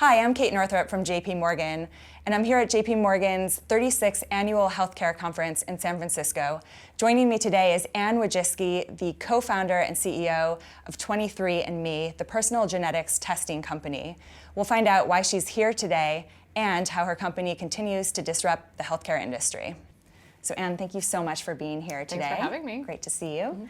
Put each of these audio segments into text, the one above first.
Hi, I'm Kate Northrup from JPMorgan, and I'm here at JPMorgan's 36th Annual Healthcare Conference in San Francisco. Joining me today is Anne Wojcicki, the co-founder and CEO of 23andMe, the personal genetics testing company. We'll find out why she's here today and how her company continues to disrupt the healthcare industry. So Anne, thank you so much for being here today. Thanks for having me. Great to see you.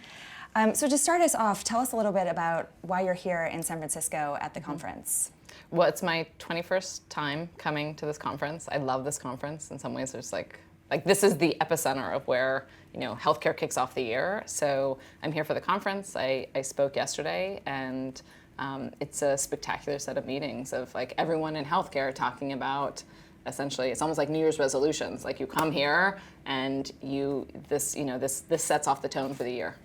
So to start us off, tell us a little bit about why you're here in San Francisco at the conference. Well, it's my 21st time coming to this conference. I love this conference. In some ways, there's like this is the epicenter of where healthcare kicks off the year. So I'm here for the conference. I spoke yesterday, and it's a spectacular set of meetings of like everyone in healthcare talking about. Essentially, it's almost like New Year's resolutions. Like you come here, and this sets off the tone for the year.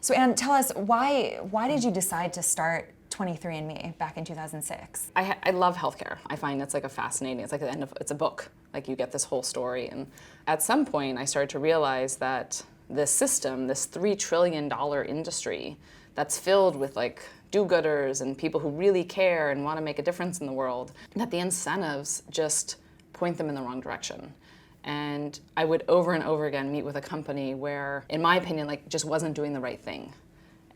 So Anne, tell us why did you decide to start 23andMe back in 2006? I love healthcare. I find it's like it's a book. Like you get this whole story, and at some point I started to realize that this system, this $3 trillion industry that's filled with like do-gooders and people who really care and want to make a difference in the world, that the incentives just point them in the wrong direction. And I would over and over again meet with a company where, in my opinion, like just wasn't doing the right thing.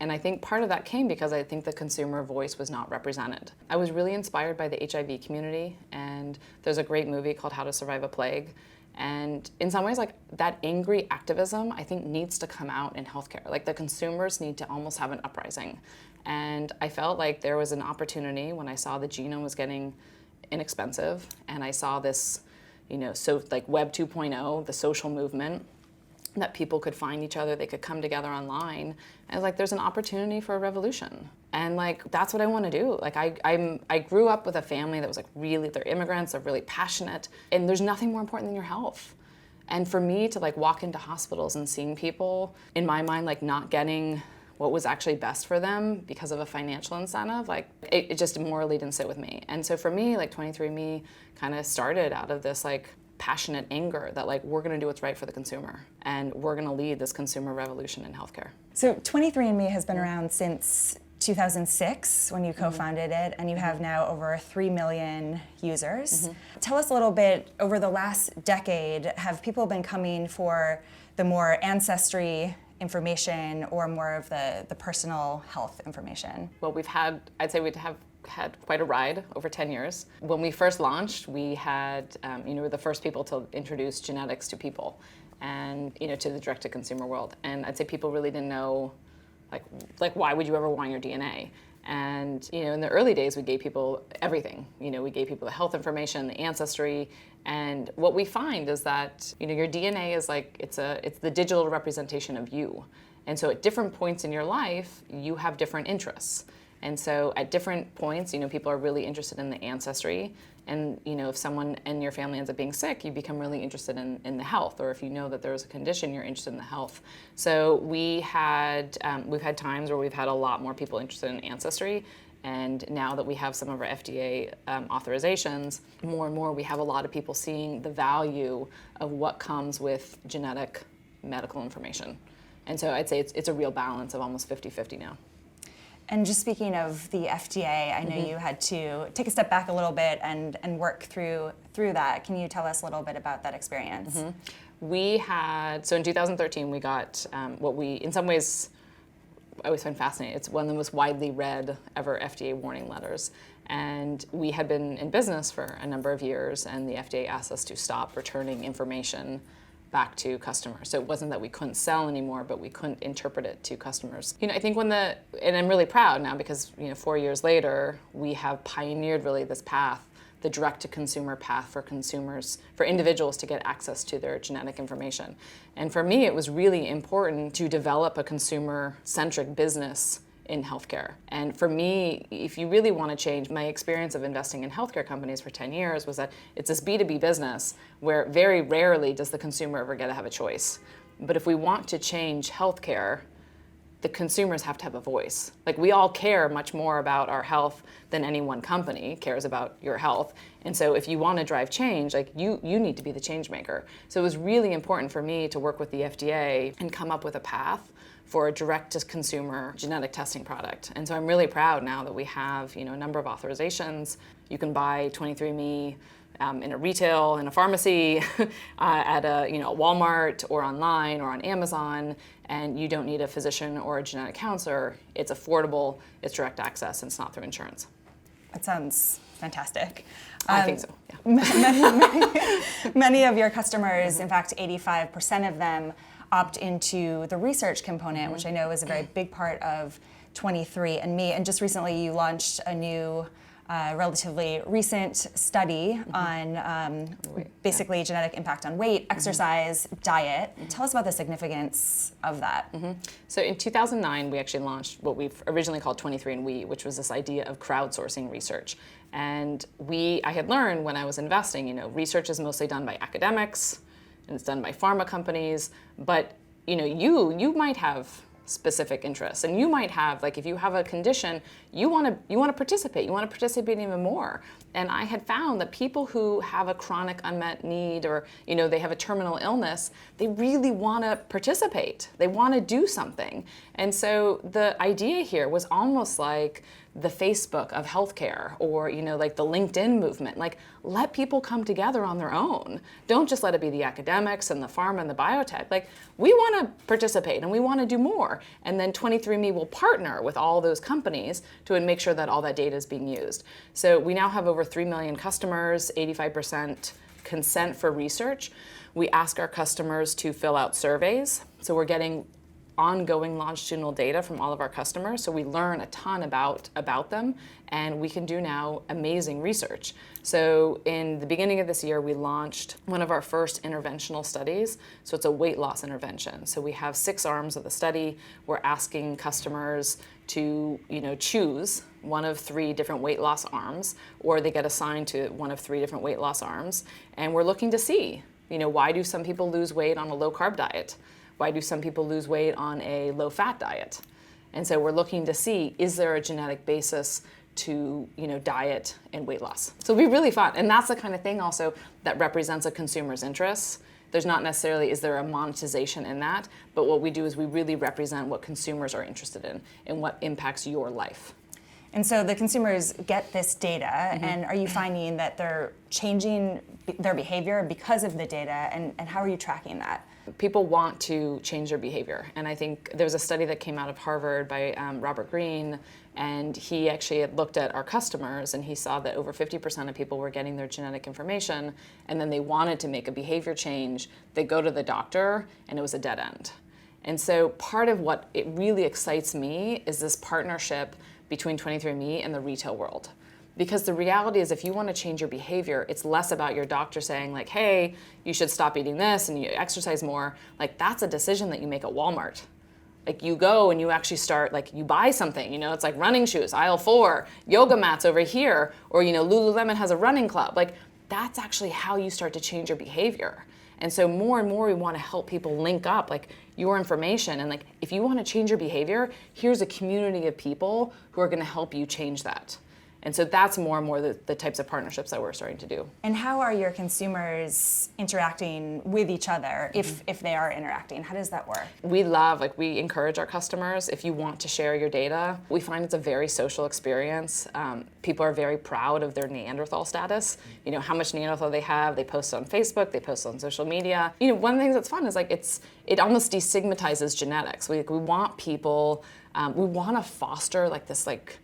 And I think part of that came because I think the consumer voice was not represented. I was really inspired by the HIV community, and there's a great movie called How to Survive a Plague. And in some ways, like that angry activism, I think needs to come out in healthcare. Like the consumers need to almost have an uprising. And I felt like there was an opportunity when I saw the genome was getting inexpensive, and I saw this, so like Web 2.0, the social movement, that people could find each other, they could come together online. And I was like, there's an opportunity for a revolution. And like, that's what I want to do. Like I grew up with a family that was like they're immigrants, they're really passionate, and there's nothing more important than your health. And for me to like walk into hospitals and seeing people, in my mind, like not getting what was actually best for them because of a financial incentive, like it just morally didn't sit with me. And so for me, like 23andMe kind of started out of this like passionate anger that like we're going to do what's right for the consumer, and we're going to lead this consumer revolution in healthcare. So 23andMe has been around since 2006 when you co-founded it, and you have now over 3 million users. Tell us a little bit, over the last decade, have people been coming for the more ancestry information or more of the personal health information? Well, I'd say we'd have had quite a ride over 10 years. When we first launched, we had, we were the first people to introduce genetics to people and, to the direct-to-consumer world. And I'd say people really didn't know, like why would you ever want your DNA? And, in the early days, we gave people everything. We gave people the health information, the ancestry, and what we find is that, your DNA is like, it's the digital representation of you. And so at different points in your life, you have different interests. And so at different points, people are really interested in the ancestry. And, if someone in your family ends up being sick, you become really interested in the health. Or if you know that there's a condition, you're interested in the health. So we've had times where we've had a lot more people interested in ancestry. And now that we have some of our FDA authorizations, more and more we have a lot of people seeing the value of what comes with genetic medical information. And so I'd say it's a real balance of almost 50-50 now. And just speaking of the FDA, I know you had to take a step back a little bit and work through that. Can you tell us a little bit about that experience? So in 2013, we got what we, in some ways, I always find fascinating. It's one of the most widely read ever FDA warning letters. And we had been in business for a number of years, and the FDA asked us to stop returning information back to customers. So it wasn't that we couldn't sell anymore, but we couldn't interpret it to customers. I think and I'm really proud now because, 4 years later, we have pioneered really this path, the direct-to-consumer path for consumers, for individuals to get access to their genetic information. And for me, it was really important to develop a consumer-centric business in healthcare. And for me, if you really want to change, my experience of investing in healthcare companies for 10 years was that it's this B2B business where very rarely does the consumer ever get to have a choice. But if we want to change healthcare, the consumers have to have a voice. Like, we all care much more about our health than any one company cares about your health. And so if you want to drive change, like, you need to be the change maker. So it was really important for me to work with the FDA and come up with a path for a direct-to-consumer genetic testing product. And so I'm really proud now that we have, a number of authorizations. You can buy 23andMe in a retail, in a pharmacy, at a Walmart or online or on Amazon, and you don't need a physician or a genetic counselor. It's affordable, it's direct access, and it's not through insurance. That sounds fantastic. I think so, yeah. Many of your customers, in fact, 85% of them, opt into the research component, which I know is a very big part of 23andMe. And just recently you launched a new relatively recent study on basically genetic impact on weight, exercise, diet. Tell us about the significance of that. So in 2009, we actually launched what we've originally called 23andWe, which was this idea of crowdsourcing research. And I had learned when I was investing, research is mostly done by academics, and it's done by pharma companies, but you might have specific interests, and you might have, like, if you have a condition, you want to participate. You want to participate even more. And I had found that people who have a chronic unmet need, or they have a terminal illness, they really want to participate. They want to do something. And so the idea here was almost like the Facebook of healthcare, or like the LinkedIn movement. Like, let people come together on their own. Don't just let it be the academics and the pharma and the biotech. Like, we want to participate and we want to do more. And then 23andMe will partner with all those companies to make sure that all that data is being used. So we now have over 3 million customers, 85% consent for research. We ask our customers to fill out surveys. So we're getting ongoing longitudinal data from all of our customers, so we learn a ton about them, and we can do now amazing research. So in the beginning of this year, we launched one of our first interventional studies. So it's a weight loss intervention. So we have 6 arms of the study. We're asking customers to choose one of 3 different weight loss arms, or they get assigned to one of 3 different weight loss arms, and we're looking to see, why do some people lose weight on a low-carb diet? Why do some people lose weight on a low-fat diet? And so we're looking to see, is there a genetic basis to diet and weight loss? So it'll be really fun. And that's the kind of thing also that represents a consumer's interests. There's not necessarily, is there a monetization in that, but what we do is we really represent what consumers are interested in and what impacts your life. And so the consumers get this data, and are you finding that they're changing their behavior because of the data, and how are you tracking that? People want to change their behavior, and I think there's a study that came out of Harvard by Robert Greene, and he actually had looked at our customers, and he saw that over 50% of people were getting their genetic information, and then they wanted to make a behavior change. They go to the doctor, and it was a dead end. And so part of what it really excites me is this partnership between 23andMe and the retail world. Because the reality is, if you want to change your behavior, it's less about your doctor saying, like, hey, you should stop eating this and you exercise more. Like, that's a decision that you make at Walmart. Like, you go and you actually start, like, you buy something, it's like running shoes, aisle 4, yoga mats over here, or, Lululemon has a running club. Like, that's actually how you start to change your behavior. And so more and more we want to help people link up, like, your information, and, like, if you want to change your behavior, here's a community of people who are going to help you change that. And so that's more and more the types of partnerships that we're starting to do. And how are your consumers interacting with each other, if they are interacting? How does that work? We encourage our customers, if you want to share your data, we find it's a very social experience. People are very proud of their Neanderthal status. How much Neanderthal they have. They post on Facebook, they post on social media. One of the things that's fun is, like, it almost destigmatizes genetics. We want people, we want to foster, like, this, like,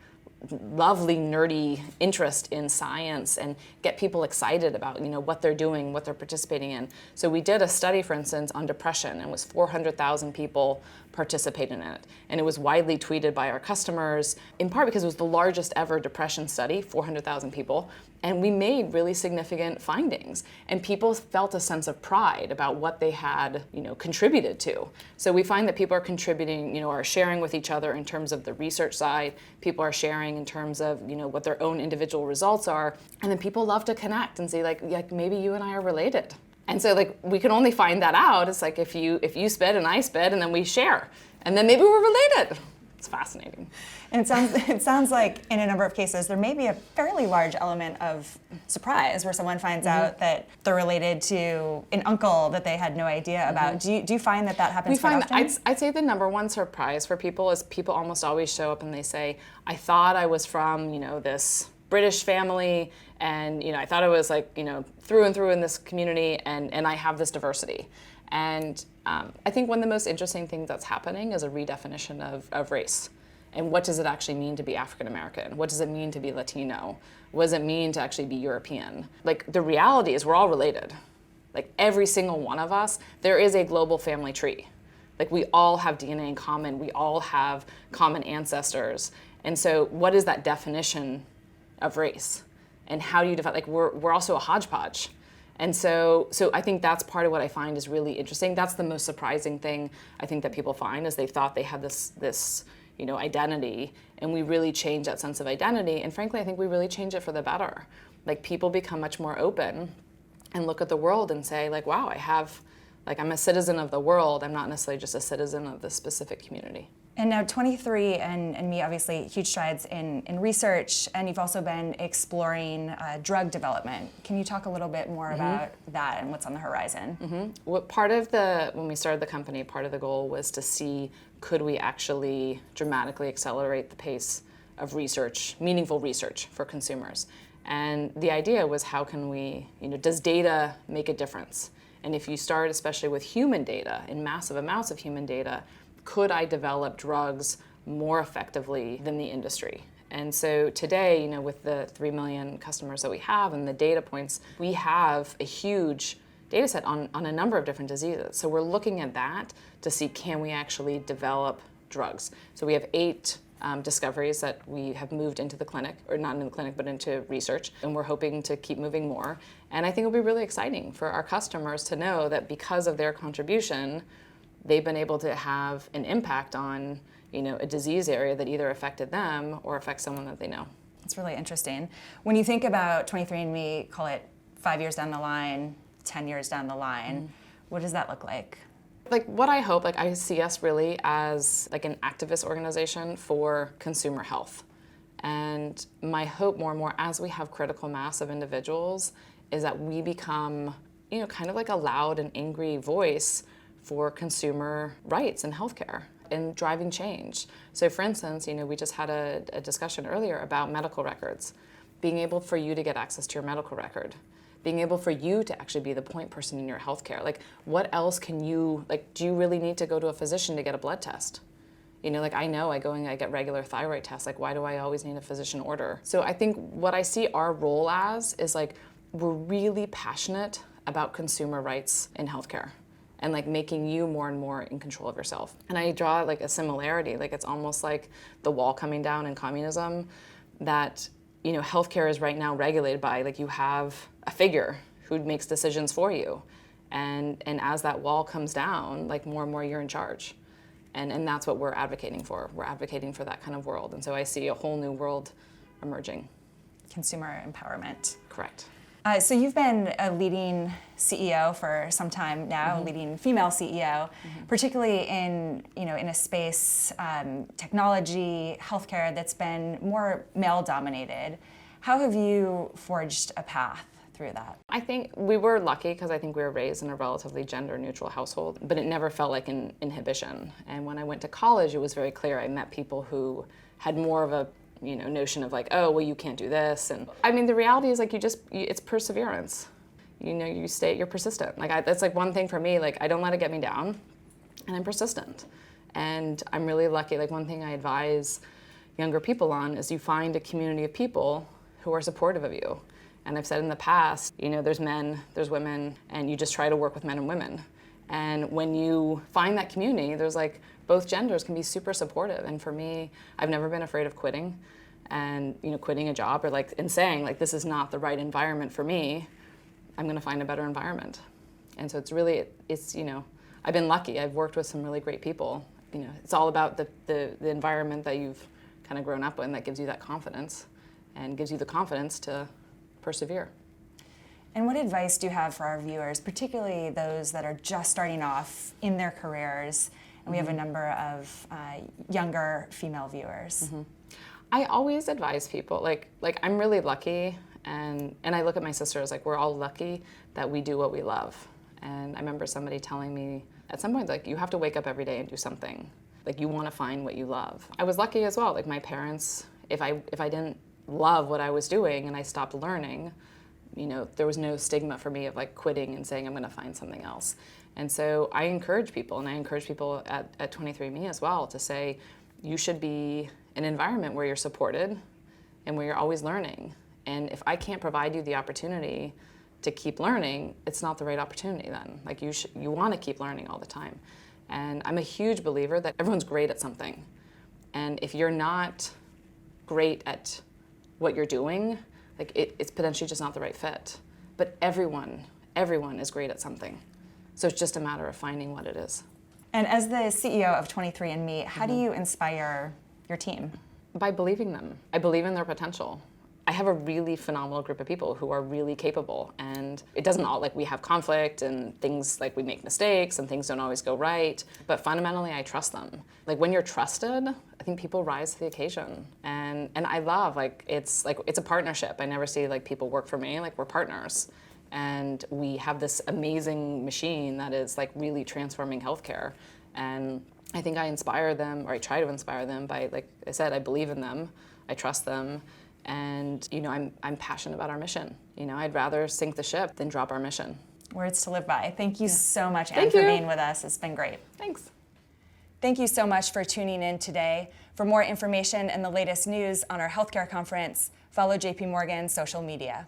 lovely nerdy interest in science and get people excited about what they're doing, what they're participating in. So we did a study, for instance, on depression, and it was 400,000 people participated in it, and it was widely tweeted by our customers, in part because it was the largest ever depression study, 400,000 people, and we made really significant findings, and people felt a sense of pride about what they had contributed to. So we find that people are contributing, are sharing with each other in terms of the research side, people are sharing in terms of what their own individual results are, and then people love to connect and say, like maybe you and I are related. And so, like, we can only find that out. It's like if you spit and I spit, and then we share. And then maybe we're related. It's fascinating. And it sounds like in a number of cases there may be a fairly large element of surprise where someone finds out that they're related to an uncle that they had no idea about. Do you find that happens quite often? I'd say the number one surprise for people is people almost always show up and they say, I thought I was from, this British family, and I thought I was like, through and through in this community, and I have this diversity. And I think one of the most interesting things that's happening is a redefinition of race. And what does it actually mean to be African American? What does it mean to be Latino? What does it mean to actually be European? Like, the reality is we're all related. Like, every single one of us, there is a global family tree. Like, we all have DNA in common. We all have common ancestors. And so what is that definition of race? And how do you define, like, we're also a hodgepodge. And so I think that's part of what I find is really interesting. That's the most surprising thing I think that people find, is they thought they had this identity, and we really change that sense of identity. And frankly, I think we really change it for the better. Like, people become much more open and look at the world and say, like, wow, I'm a citizen of the world. I'm not necessarily just a citizen of this specific community. And now 23andMe, obviously huge strides in research, and you've also been exploring drug development. Can you talk a little bit more about that and what's on the horizon? When we started the company, part of the goal was to see, could we actually dramatically accelerate the pace of research, meaningful research for consumers? And the idea was, how can we, does data make a difference? And if you start especially with human data, in massive amounts of human data, could I develop drugs more effectively than the industry? And so today, with the 3 million customers that we have and the data points, we have a huge data set on a number of different diseases. So we're looking at that to see, can we actually develop drugs? So we have 8 discoveries that we have moved into the clinic, or not in the clinic, but into research, and we're hoping to keep moving more. And I think it'll be really exciting for our customers to know that because of their contribution, they've been able to have an impact on, a disease area that either affected them or affects someone that they know. It's really interesting. When you think about 23andMe, call it 5 years down the line, 10 years down the line, what does that look like? Like, what I hope, I see us really as like an activist organization for consumer health. And my hope more and more, as we have critical mass of individuals, is that we become, kind of like a loud and angry voice for consumer rights and healthcare and driving change. So for instance, we just had a discussion earlier about medical records, being able for you to get access to your medical record, being able for you to actually be the point person in your healthcare. Like, what else can you, do you really need to go to a physician to get a blood test? I know I go and I get regular thyroid tests. Why do I always need a physician order? So I think what I see our role as is we're really passionate about consumer rights in healthcare, and making you more and more in control of yourself. And I draw a similarity, it's almost like the wall coming down in communism, that healthcare is right now regulated by you have a figure who makes decisions for you, and as that wall comes down, more and more you're in charge, and that's what we're advocating for. We're advocating for that kind of world, and so I see a whole new world emerging. Consumer empowerment. Correct. So you've been a leading CEO for some time now, a leading female CEO, particularly in a space, technology, healthcare, that's been more male-dominated. How have you forged a path through that? I think we were lucky because I think we were raised in a relatively gender-neutral household, but it never felt like an inhibition. And when I went to college, it was very clear. I met people who had more of a notion of oh, well, you can't do this. And I mean, the reality is it's perseverance. You're persistent. That's one thing for me, I don't let it get me down, and I'm persistent. And I'm really lucky. One thing I advise younger people on is you find a community of people who are supportive of you. And I've said in the past, there's men, there's women, and you just try to work with men and women. And when you find that community, there's both genders can be super supportive. And for me, I've never been afraid of quitting, and quitting a job or and saying this is not the right environment for me. I'm going to find a better environment. And so it's I've been lucky. I've worked with some really great people. It's all about the environment that you've kind of grown up in that gives you that confidence, and gives you the confidence to persevere. And what advice do you have for our viewers, particularly those that are just starting off in their careers and we have a number of younger female viewers. I always advise people, like I'm really lucky, and I look at my sisters, like we're all lucky that we do what we love. And I remember somebody telling me at some point, like, you have to wake up every day and do something. Like, you want to find what you love. I was lucky as well. Like, my parents, if I didn't love what I was doing and I stopped learning, you know, there was no stigma for me of like quitting and saying I'm going to find something else. And so I encourage people, and I encourage people at 23andMe as well, to say you should be in an environment where you're supported and where you're always learning. And if I can't provide you the opportunity to keep learning, it's not the right opportunity then. Like, you want to keep learning all the time. And I'm a huge believer that everyone's great at something. And if you're not great at what you're doing, like it's potentially just not the right fit. But everyone is great at something. So it's just a matter of finding what it is. And as the CEO of 23andMe, how do you inspire your team? By believing them. I believe in their potential. I have a really phenomenal group of people who are really capable, and it doesn't all, like, we have conflict and things, like we make mistakes and things don't always go right, but fundamentally I trust them. Like, when you're trusted, I think people rise to the occasion. And I love, like it's a partnership. I never see like people work for me, like we're partners. And we have this amazing machine that is like really transforming healthcare. And I think I inspire them, or I try to inspire them by, like I said, I believe in them, I trust them. And, you know, I'm passionate about our mission. You know, I'd rather sink the ship than drop our mission. Words to live by. Thank you so much, Anne, Thank for you. being with us. It's been great. Thanks. Thank you so much for tuning in today. For more information and the latest news on our healthcare conference, follow JPMorgan social media.